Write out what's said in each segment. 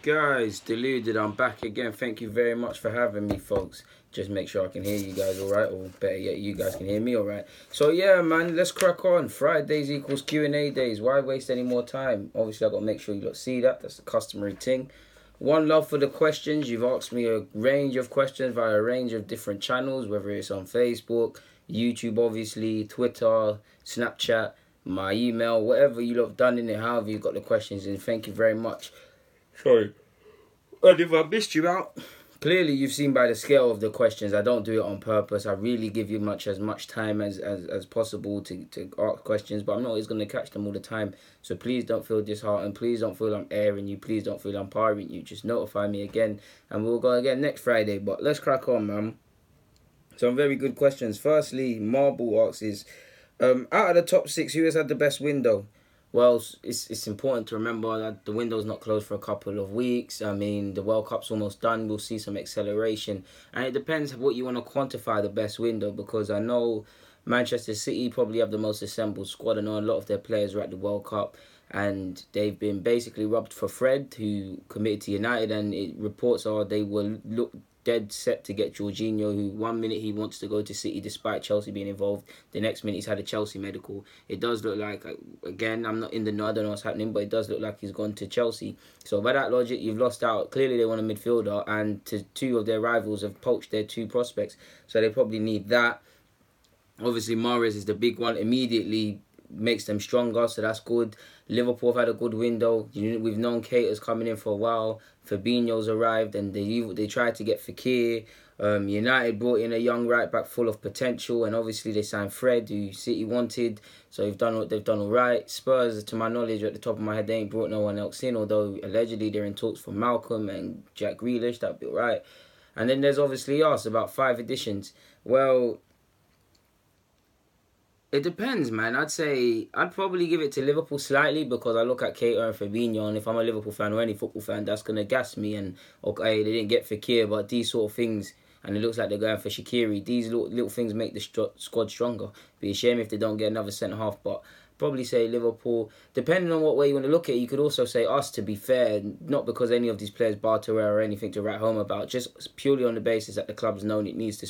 Guys, deluded, I'm back again. Thank you very much for having me, folks. Just make sure I can hear you guys alright, or better yet, you guys can hear me alright. So yeah, man, let's crack on. Fridays equals Q&A days. Why waste any more time? Obviously, I got to make sure you lot see that. That's the customary thing. One love for the questions. You've asked me a range of questions via a range of different channels, whether it's on Facebook, YouTube, obviously, Twitter, Snapchat, my email, whatever you lot have done in it, however you got the questions in. Thank you very much. Sorry. And if I missed you out, clearly you've seen by the scale of the questions, I don't do it on purpose. I really give you as much time as possible to ask questions, but I'm not always going to catch them all the time. So please don't feel disheartened. Please don't feel I'm airing you. Please don't feel I'm parring you. Just notify me again, and we'll go again next Friday. But let's crack on, man. Some very good questions. Firstly, Marble asks out of the top six, who has had the best window? Well, it's important to remember that the window's not closed for a couple of weeks. I mean, the World Cup's almost done. We'll see some acceleration. And it depends what you want to quantify the best window, because I know Manchester City probably have the most assembled squad. I know a lot of their players are at the World Cup, and they've been basically robbed for Fred, who committed to United, and reports are they will look dead set to get Jorginho, who 1 minute he wants to go to City despite Chelsea being involved. The next minute he's had a Chelsea medical. It does look like, again, I'm not in the know, I don't know what's happening, but it does look like he's gone to Chelsea. So by that logic, you've lost out. Clearly they want a midfielder, and two of their rivals have poached their two prospects. So they probably need that. Obviously, Mahrez is the big one. Immediately makes them stronger, so that's good. Liverpool have had a good window. We've known Keita's coming in for a while. Fabinho's arrived, and they tried to get Fekir. United brought in a young right back full of potential, and obviously they signed Fred, who City wanted. So they've done all right. Spurs, to my knowledge, at the top of my head, they ain't brought no one else in. Although allegedly they're in talks for Malcolm and Jack Grealish. That'd be all right. And then there's obviously us, about 5 additions. Well, it depends, man. I'd probably give it to Liverpool slightly, because I look at Keita and Fabinho, and if I'm a Liverpool fan or any football fan, that's going to gas me. And okay, they didn't get Fekir, but these sort of things, and it looks like they're going for Shaqiri, these little things make the squad stronger. Be a shame if they don't get another centre-half, but probably say Liverpool. Depending on what way you want to look at it, you could also say us, to be fair, not because any of these players Bartera or anything to write home about, just purely on the basis that the club's known it needs to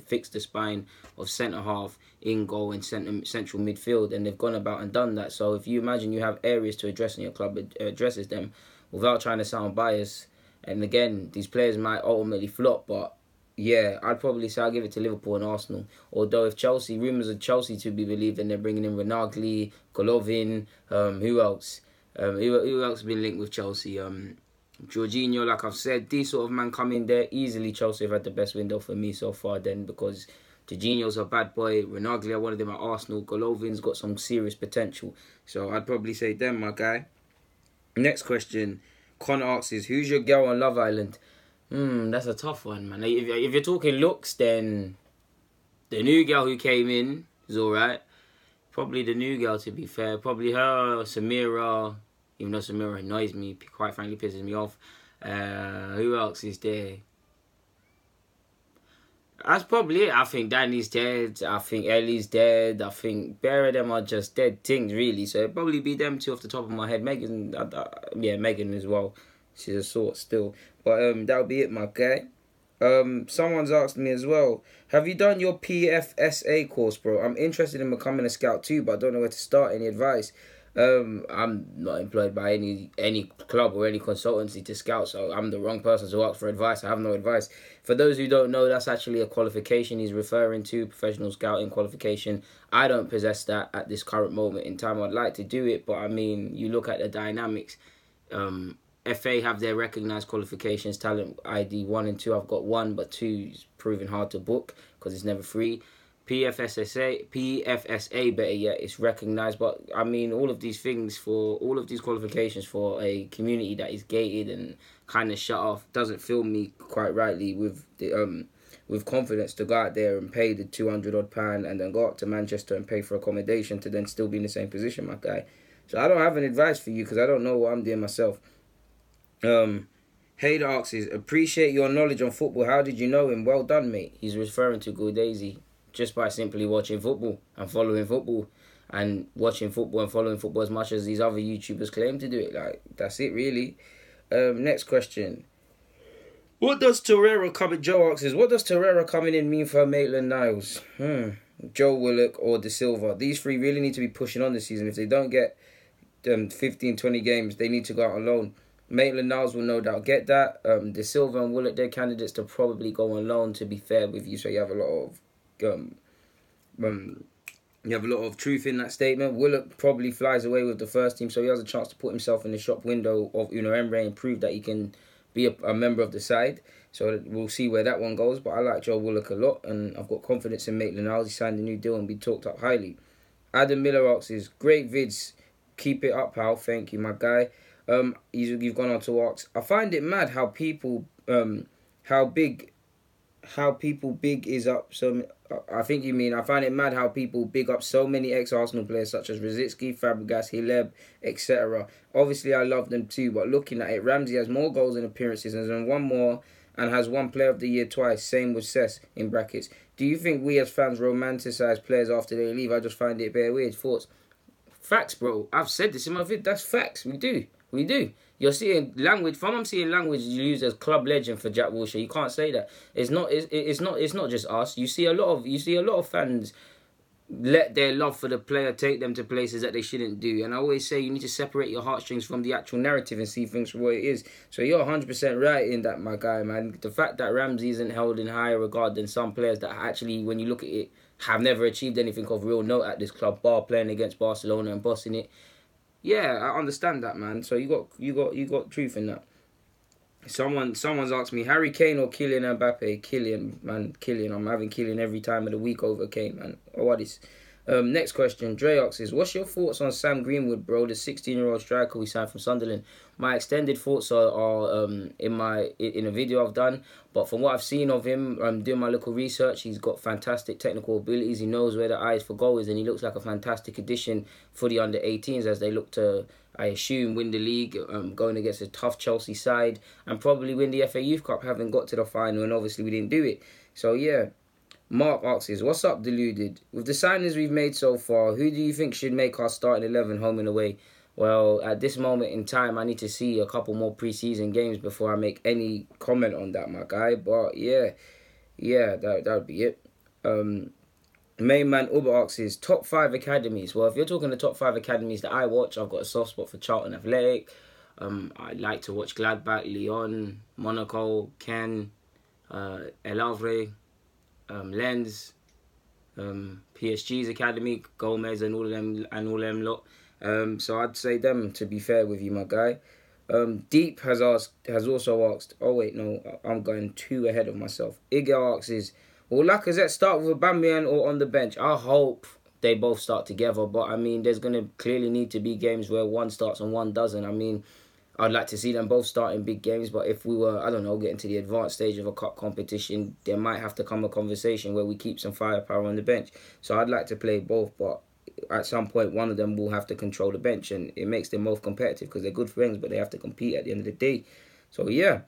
fix the spine of centre-half, in goal and central midfield, and they've gone about and done that. So if you imagine you have areas to address in your club, it addresses them without trying to sound biased. And again, these players might ultimately flop, but yeah, I'd probably say I'll give it to Liverpool and Arsenal. Although if Chelsea, rumours of Chelsea to be believed, then they're bringing in Renagli, Golovin, who else? Who else has been linked with Chelsea? Jorginho, like I've said, these sort of men come in there. Easily Chelsea have had the best window for me so far then, because Jorginho's a bad boy. Renagli, I wanted him at Arsenal. Golovin's got some serious potential. So I'd probably say them, my guy. Next question. Connor asks is, who's your girl on Love Island? That's a tough one, man. If you're talking looks, then the new girl who came in is alright. Probably the new girl, to be fair. Probably her, Samira. Even though Samira annoys me, quite frankly pisses me off. Who else is there? That's probably it. I think Danny's dead. I think Ellie's dead. I think bare of them are just dead things, really. So it'd probably be them two off the top of my head. Megan, Megan as well. She's a sort still. But that'll be it, my guy. Someone's asked me as well, have you done your PFSA course, bro? I'm interested in becoming a scout too, but I don't know where to start. Any advice? I'm not employed by any club or any consultancy to scout, so I'm the wrong person to ask for advice. I have no advice. For those who don't know, that's actually a qualification he's referring to, professional scouting qualification. I don't possess that at this current moment in time. I'd like to do it, but I mean, you look at the dynamics. FA have their recognised qualifications, talent ID 1 and 2. I've got 1, but 2 is proving hard to book because it's never free. PFSA, better yet, it's recognised. But I mean, all of these qualifications for a community that is gated and kind of shut off doesn't fill me quite rightly with confidence to go out there and pay the £200 and then go up to Manchester and pay for accommodation to then still be in the same position, my guy. So I don't have an advice for you because I don't know what I'm doing myself. Hayder asks is, appreciate your knowledge on football. How did you know him? Well done, mate. He's referring to Daisy just by simply watching football and following football and watching football and following football as much as these other YouTubers claim to do it. Like, that's it, really. Next question. What does Torreira Joe asks is, what does Torreira coming in mean for Maitland-Niles? Joe Willock or De Silva. These three really need to be pushing on this season. If they don't get 15, 20 games, they need to go out on loan. Maitland-Niles will no doubt get that. De Silva and Willock, they're candidates to probably go on loan, to be fair with you. So you have a lot of truth in that statement. Willock probably flies away with the first team, so he has a chance to put himself in the shop window of Unai Emery and prove that he can be a member of the side. So we'll see where that one goes. But I like Joe Willock a lot, and I've got confidence in Maitland-Niles. He signed a new deal and be talked up highly. Adam Miller asks, great vids. Keep it up, pal. Thank you, my guy. You've gone on to ask, I find it mad how people big is up. So I think you mean I find it mad how people big up so many ex-Arsenal players such as Rosicky, Fabregas, Hileb, etc. Obviously, I love them too, but looking at it, Ramsey has more goals and appearances and one more, and has won Player of the Year twice. Same with Cess in brackets. Do you think we as fans romanticize players after they leave? I just find it bare weird. Thoughts? Facts, bro. I've said this in my vid. That's facts. We do. You're seeing language. From I'm seeing language used as club legend for Jack Wilshere. You can't say that. It's not just us. You see a lot of fans let their love for the player take them to places that they shouldn't do. And I always say you need to separate your heartstrings from the actual narrative and see things for what it is. So you're 100% right in that, my guy, man. The fact that Ramsey isn't held in higher regard than some players that actually, when you look at it, have never achieved anything of real note at this club, bar playing against Barcelona and bossing it. Yeah, I understand that, man. So you got truth in that. Someone's asked me, Harry Kane or Kylian Mbappe? Kylian. I'm having Kylian every time of the week over Kane, man. Oh, what is? Next question. Dre asks, what's your thoughts on Sam Greenwood, bro, the 16-year-old striker we signed from Sunderland? My extended thoughts are in a video I've done, but from what I've seen of him, doing my little research, he's got fantastic technical abilities. He knows where the eyes for goal is, and he looks like a fantastic addition for the under-18s as they look to, I assume, win the league, going against a tough Chelsea side, and probably win the FA Youth Cup, having got to the final, and obviously we didn't do it. So yeah. Mark asks, what's up, Deluded? With the signings we've made so far, who do you think should make our starting 11 home and away? Well, at this moment in time, I need to see a couple more pre-season games before I make any comment on that, my guy. But yeah, that would be it. Main man Uber asks, top 5 academies. Well, if you're talking the top 5 academies that I watch, I've got a soft spot for Charlton Athletic. I like to watch Gladbach, Lyon, Monaco, Caen, El Havre, Lens, PSG's academy, Gomez, and all of them lot. So I'd say them, to be fair with you, my guy. Deep has also asked. Oh wait, no, I'm going too ahead of myself. Igor asks, will Lacazette start with Aubameyang or on the bench? I hope they both start together, but I mean, there's gonna clearly need to be games where one starts and one doesn't. I mean, I'd like to see them both start in big games, but if we were, I don't know, getting to the advanced stage of a cup competition, there might have to come a conversation where we keep some firepower on the bench. So I'd like to play both, but at some point, one of them will have to control the bench, and it makes them both competitive because they're good friends, but they have to compete at the end of the day. So yeah,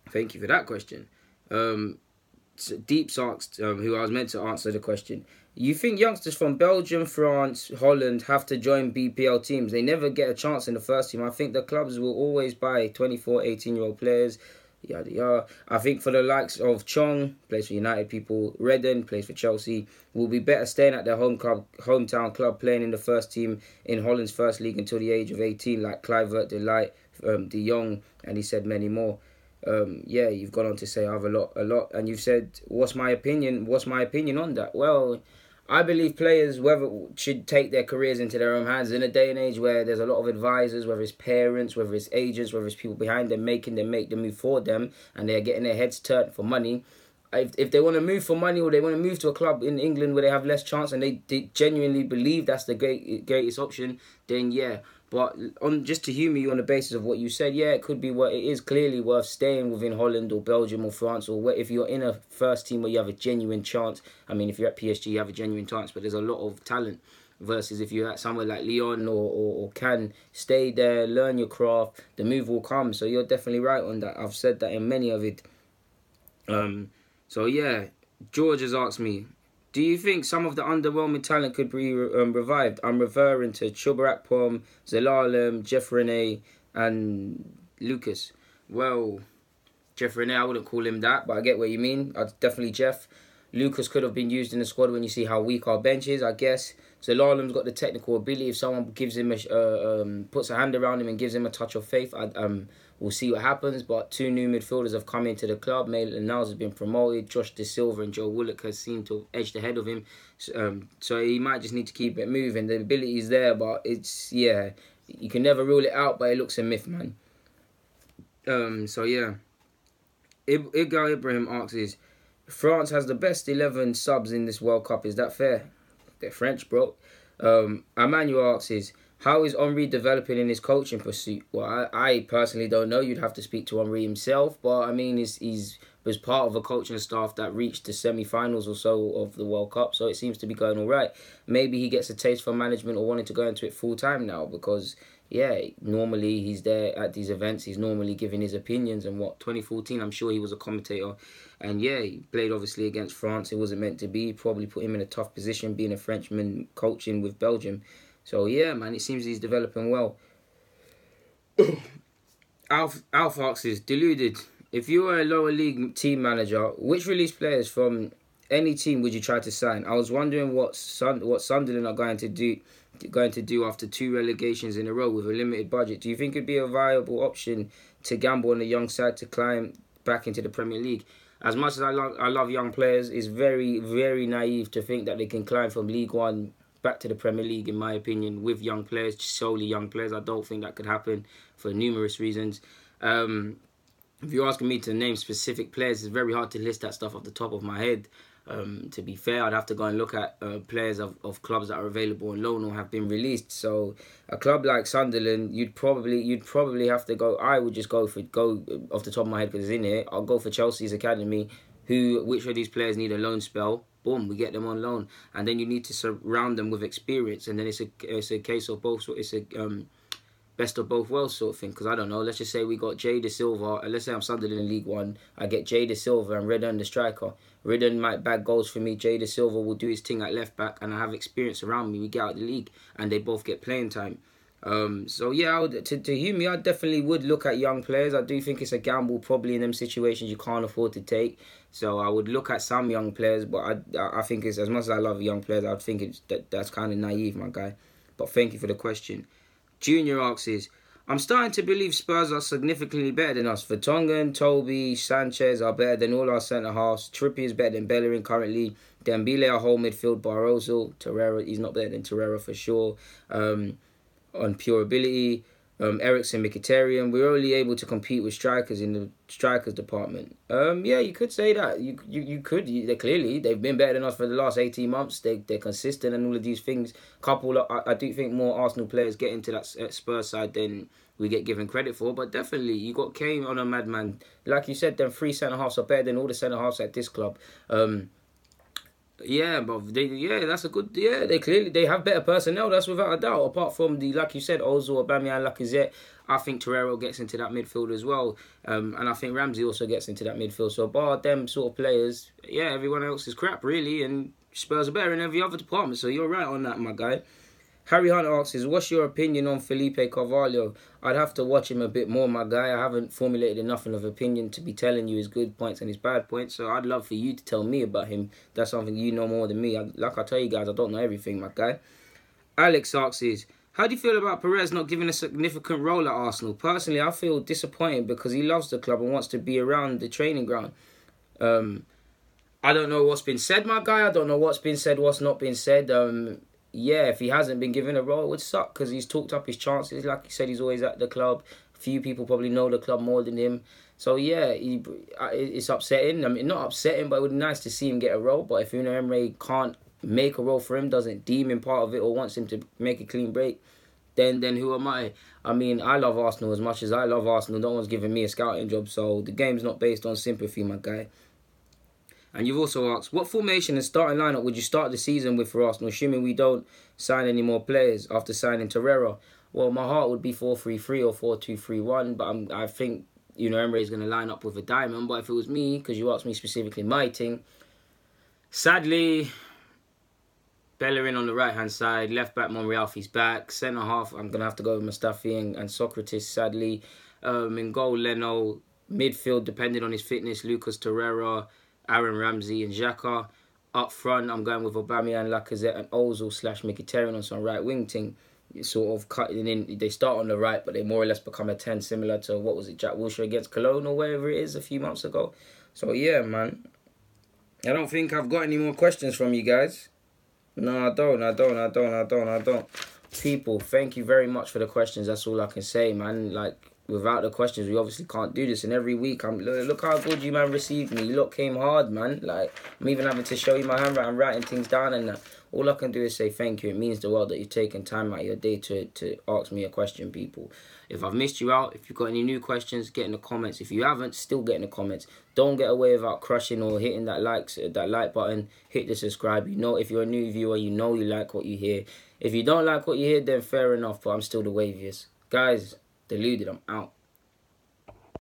thank you for that question. Deep asked, who I was meant to answer the question. You think youngsters from Belgium, France, Holland have to join BPL teams? They never get a chance in the first team. I think the clubs will always buy 24, 18-year-old players. Yada yada. I think for the likes of Chong, plays for United people, Redden, plays for Chelsea, will be better staying at their hometown club, playing in the first team in Holland's first league until the age of 18, like Kluivert, De Ligt, De Jong, and he said many more. Yeah, you've gone on to say I have a lot, and you've said, what's my opinion on that? Well, I believe players should take their careers into their own hands in a day and age where there's a lot of advisors, whether it's parents, whether it's agents, whether it's people behind them making them make the move for them, and they're getting their heads turned for money. If they want to move for money, or they want to move to a club in England where they have less chance and they genuinely believe that's the greatest option, then yeah. But just to humour you on the basis of what you said, yeah, it could be it is clearly worth staying within Holland or Belgium or France, or if you're in a first team where you have a genuine chance. I mean, if you're at PSG, you have a genuine chance, but there's a lot of talent. Versus if you're at somewhere like Lyon or Cannes, stay there, learn your craft, the move will come. So you're definitely right on that. I've said that in many of it. So yeah, George has asked me, do you think some of the underwhelming talent could be revived? I'm referring to Chuba Akpom, Zelalem, Jeff Rene, and Lucas. Well, Jeff Rene, I wouldn't call him that, but I get what you mean. Definitely Jeff. Lucas could have been used in the squad when you see how weak our bench is, I guess. Zalalam's got the technical ability. If someone gives him puts a hand around him and gives him a touch of faith, we'll see what happens. But 2 new midfielders have come into the club. Maitland Niles has been promoted. Josh De Silva and Joe Willock has seemed to have edged ahead of him. So he might just need to keep it moving. The ability is there, but it's, yeah, you can never rule it out, but it looks a myth, man. So yeah. Igal Ibrahim asks, France has the best 11 subs in this World Cup. Is that fair? They're French, bro. Emmanuel asks, how is Henry developing in his coaching pursuit? Well, I personally don't know. You'd have to speak to Henry himself. But, I mean, he's was part of a coaching staff that reached the semi-finals or so of the World Cup. So it seems to be going all right. Maybe he gets a taste for management or wanting to go into it full-time now because... yeah, normally he's there at these events. He's normally giving his opinions. And 2014, I'm sure he was a commentator. And yeah, he played obviously against France. It wasn't meant to be. Probably put him in a tough position being a Frenchman coaching with Belgium. So yeah, man, it seems he's developing well. Alf asks is, deluded. If you were a lower league team manager, which released players from any team would you try to sign? I was wondering what Sunderland are going to do after 2 relegations in a row with a limited budget. Do you think it'd be a viable option to gamble on the young side to climb back into the Premier League? As much as I love young players, it's very, very naive to think that they can climb from League One back to the Premier League, in my opinion, with young players, solely young players. I don't think that could happen for numerous reasons. If you're asking me to name specific players, it's very hard to list that stuff off the top of my head. To be fair, I'd have to go and look at players of clubs that are available on loan or have been released. So a club like Sunderland, you'd probably have to go. I would just go off the top of my head because it's in here. I'll go for Chelsea's academy. Which of these players need a loan spell? Boom, we get them on loan, and then you need to surround them with experience, and then it's a case of both. It's a best of both worlds sort of thing. Because I don't know, let's just say we got Jay De Silva, and let's say I'm Sunderland in League One. I get Jay De Silva and Redden the striker. Redden might bag goals for me. Jay De Silva will do his thing at left back, and I have experience around me. We get out of the league, and they both get playing time. So yeah, to hear me, I definitely would look at young players. I do think it's a gamble, probably in them situations you can't afford to take. So I would look at some young players, but I think it's, as much as I love young players, I think that's kind of naive, my guy. But thank you for the question. Junior asks, I'm starting to believe Spurs are significantly better than us. Vertonghen, Toby, Sanchez are better than all our centre-halves. Trippier is better than Bellerin currently. Dembele, our whole midfield, Barroso. Torreira, he's not better than Torreira for sure. On pure ability, Eriksen, Mkhitaryan, we're only able to compete with strikers in the strikers department. Yeah, you could say that. You could. They've been better than us for the last 18 months. They're consistent and all of these things. I do think more Arsenal players get into that Spurs side than we get given credit for. But definitely, you got Kane on a madman. Like you said, them 3 centre-halves are better than all the centre-halves at this club. Yeah, but that's a good. Yeah, they have better personnel. That's without a doubt. Apart from like you said, Ozil, Aubameyang, Lacazette, I think Torreira gets into that midfield as well. And I think Ramsey also gets into that midfield. So bar them sort of players, yeah, everyone else is crap really, and Spurs are better in every other department. So you're right on that, my guy. Harry Hunt asks, what's your opinion on Felipe Carvalho? I'd have to watch him a bit more, my guy. I haven't formulated enough of opinion to be telling you his good points and his bad points, so I'd love for you to tell me about him. That's something you know more than me. Like I tell you guys, I don't know everything, my guy. Alex asks, how do you feel about Perez not giving a significant role at Arsenal? Personally, I feel disappointed because he loves the club and wants to be around the training ground. I don't know what's been said, my guy. I don't know what's been said, what's not been said. Yeah, if he hasn't been given a role, it would suck because he's talked up his chances. Like he said, he's always at the club. Few people probably know the club more than him. So yeah, it's upsetting. I mean, not upsetting, but it would be nice to see him get a role. But if Unai Emery can't make a role for him, doesn't deem him part of it, or wants him to make a clean break, then who am I? I mean, I love Arsenal as much as I love Arsenal. No one's giving me a scouting job, so the game's not based on sympathy, my guy. And you've also asked, what formation and starting lineup would you start the season with for Arsenal, assuming we don't sign any more players after signing Torreira? Well, my heart would be 4-3-3 or 4-2-3-1, but I think Emery is going to line up with a diamond. But if it was me, because you asked me specifically my team, sadly, Bellerin on the right-hand side, left-back Monreal's back, centre-half, I'm going to have to go with Mustafi and Socrates, sadly. In goal, Leno. Midfield, depending on his fitness, Lucas Torreira, Aaron Ramsey and Xhaka. Up front, I'm going with Aubameyang, Lacazette and Ozil/Mkhitaryan on some right wing thing. Sort of cutting in. They start on the right, but they more or less become a 10, similar to, what was it, Jack Wilshere against Cologne or wherever it is a few months ago. So yeah, man. I don't think I've got any more questions from you guys. No, I don't. People, thank you very much for the questions. That's all I can say, man. Like, without the questions, we obviously can't do this. And every week, look how good you, man, received me. You lot came hard, man. Like, I'm even having to show you my handwriting, I'm writing things down and that. All I can do is say thank you. It means the world that you've taken time out of your day to ask me a question, people. If I've missed you out, if you've got any new questions, get in the comments. If you haven't, still get in the comments. Don't get away without crushing or hitting that like button. Hit the subscribe. You know, if you're a new viewer, you know you like what you hear. If you don't like what you hear, then fair enough, but I'm still the waviest. Guys, deluded, I'm out.